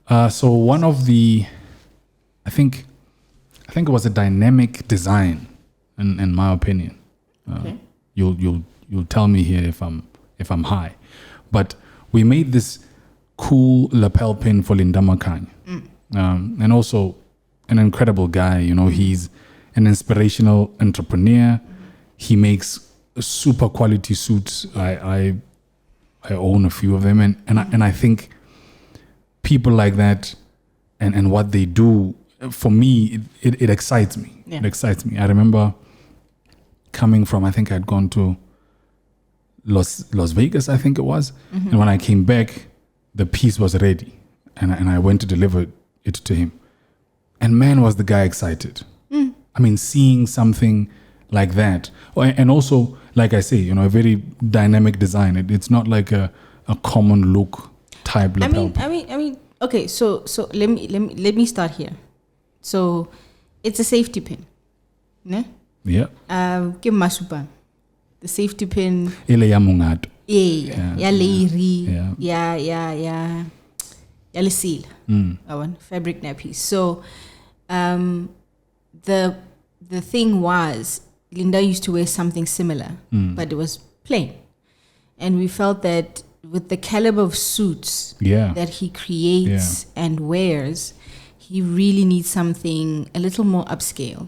So one of the, I think it was a dynamic design, in my opinion. Okay. You'll tell me here if I'm high, but we made this cool lapel pin for Linda Makhanya, and also an incredible guy. He's an inspirational entrepreneur. He makes super quality suits. I own a few of them, and I think people like that and what they do, for me, it excites me. Yeah. It excites me. I remember coming from, I think I'd gone to Las Vegas, I think it was. And when I came back, the piece was ready. And I went to deliver it to him. And man, was the guy excited. I mean, seeing something like that. And also, like I say, a very dynamic design. It's not like a common look type lapel. I mean, okay, so let me start here. So it's a safety pin. Ne? Yeah. Ke masupa. The safety pin. Ele ya mungato. Ya leiri. Ya lesil. Fabric nappies. So the thing was, Linda used to wear something similar, but it was plain. And we felt that with the caliber of suits that he creates and wears, he really needs something a little more upscale,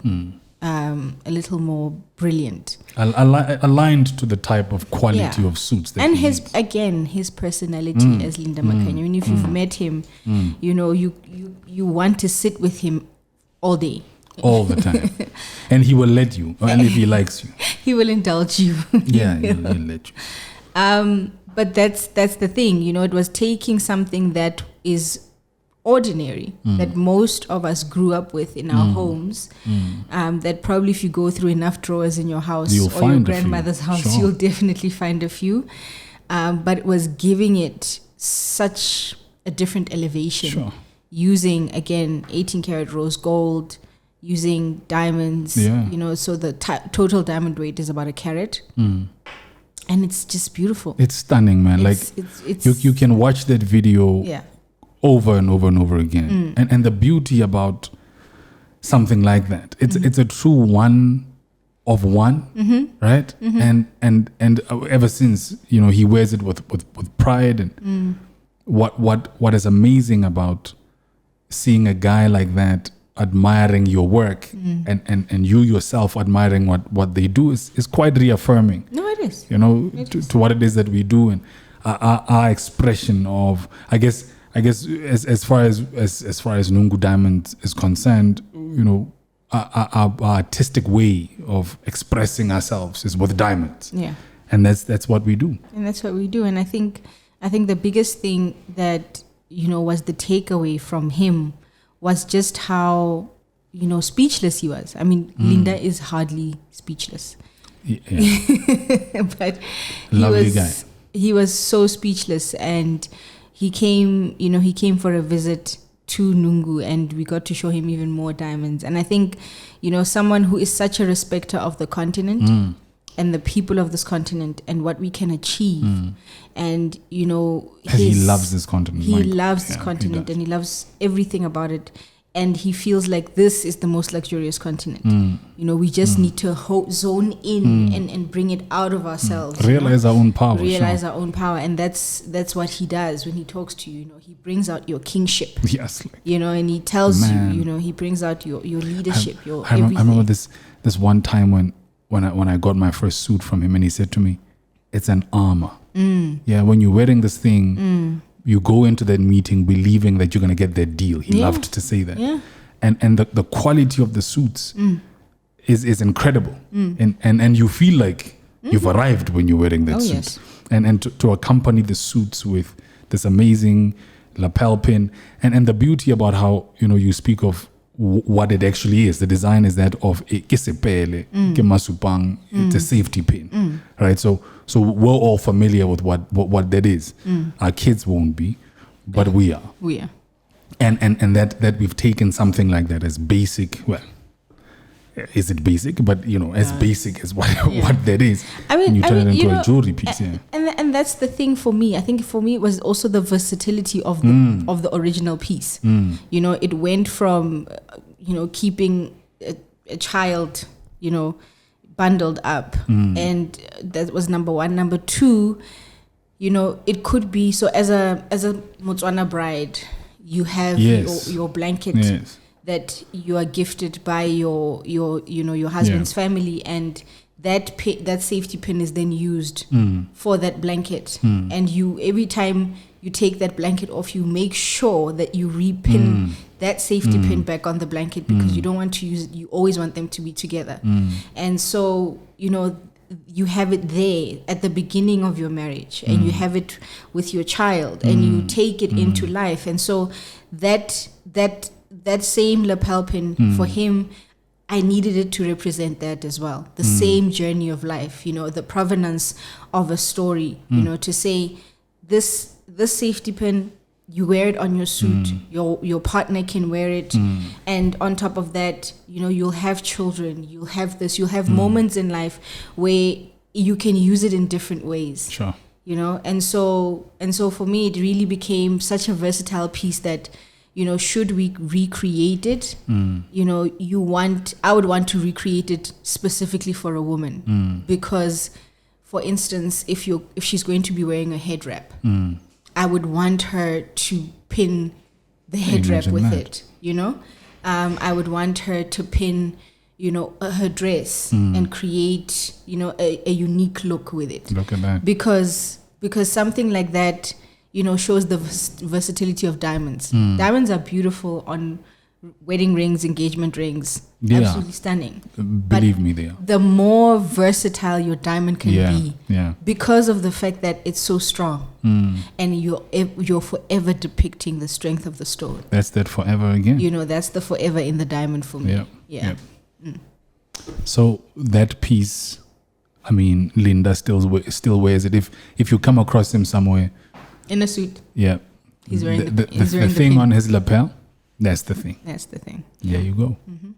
a little more brilliant. Aligned to the type of quality of suits. That and he his personality as Linda Makhanya. I mean, if you've met him, you want to sit with him all day. All the time. And he will let you, and if he likes you. He will indulge you. Yeah, he'll let you. But that's the thing, it was taking something that is ordinary, that most of us grew up with in our homes, that probably if you go through enough drawers in your house or your grandmother's house, you'll definitely find a few. But it was giving it such a different elevation, using, again, 18 karat rose gold, using diamonds, so the total diamond weight is about 1 carat. And it's just beautiful. It's stunning, man. It's you can watch that video over and over and over again. And the beauty about something like that, it's a true one of one, right? And ever since, he wears it with pride. And what is amazing about seeing a guy like that admiring your work and you yourself admiring what they do is quite reaffirming. No, it is. To what it is that we do, and our expression of, I guess as far as Nungu Diamond is concerned, our artistic way of expressing ourselves is with diamonds. Yeah. And that's what we do. And that's what we do. And I think the biggest thing that was the takeaway from him was just how, speechless he was. I mean, Linda is hardly speechless. Yeah. But he was so speechless, and he came for a visit to Nungu, and we got to show him even more diamonds. And I think, someone who is such a respecter of the continent and the people of this continent and what we can achieve. And, he loves this continent. He loves this continent, and he loves everything about it. And he feels like this is the most luxurious continent. We just need to zone in and bring it out of ourselves. Realize our own power. Realize our own power. And that's what he does when he talks to you. He brings out your kingship. Yes. And he tells you, he brings out your leadership, everything. I remember this one time when I got my first suit from him, and he said to me, it's an armor. Yeah, when you're wearing this thing, you go into that meeting believing that you're going to get that deal. He loved to say that. Yeah. And the quality of the suits is incredible. And you feel like you've arrived when you're wearing that suit. Yes. And to accompany the suits with this amazing lapel pin. And the beauty about how, you speak of what it actually is. The design is that of a kisepele, kemasupang, it's a safety pin. Right? So we're all familiar with what that is. Our kids won't be, but we are. We are. And that we've taken something like that as basic, is it basic? But as basic as what that is. I mean, you turn it into a jewelry piece. And that's the thing for me. I think for me it was also the versatility of the original piece. It went from keeping a child bundled up, and that was number one. Number two, it could be so as a Motswana bride, you have your blanket that you are gifted by your husband's family, and that safety pin is then used for that blanket. And you, every time you take that blanket off, you make sure that you repin that safety pin back on the blanket, because you don't want to use it. You always want them to be together. And so, you have it there at the beginning of your marriage, and you have it with your child, and you take it into life. And so that same lapel pin for him, I needed it to represent that as well. The same journey of life, the provenance of a story, to say this safety pin, you wear it on your suit, your partner can wear it, and on top of that, you'll have children, you'll have moments in life where you can use it in different ways. Sure. And so for me, it really became such a versatile piece that, should we recreate it? I would want to recreate it specifically for a woman, because, for instance, if she's going to be wearing a head wrap, I would want her to pin the head wrap with it. I would want her to pin, her dress and create, a unique look with it. Look at that. Because something like that, shows the versatility of diamonds. Diamonds are beautiful on wedding rings, engagement rings. Absolutely stunning. Believe me, they are. The more versatile your diamond can be, because of the fact that it's so strong, and you're forever depicting the strength of the stone. That's that forever again. That's the forever in the diamond for me. Yeah. So that piece, I mean, Linda still wears it. If you come across him somewhere in a suit, he's wearing the thing on his lapel. That's the thing. That's the thing. There you go. Mm-hmm.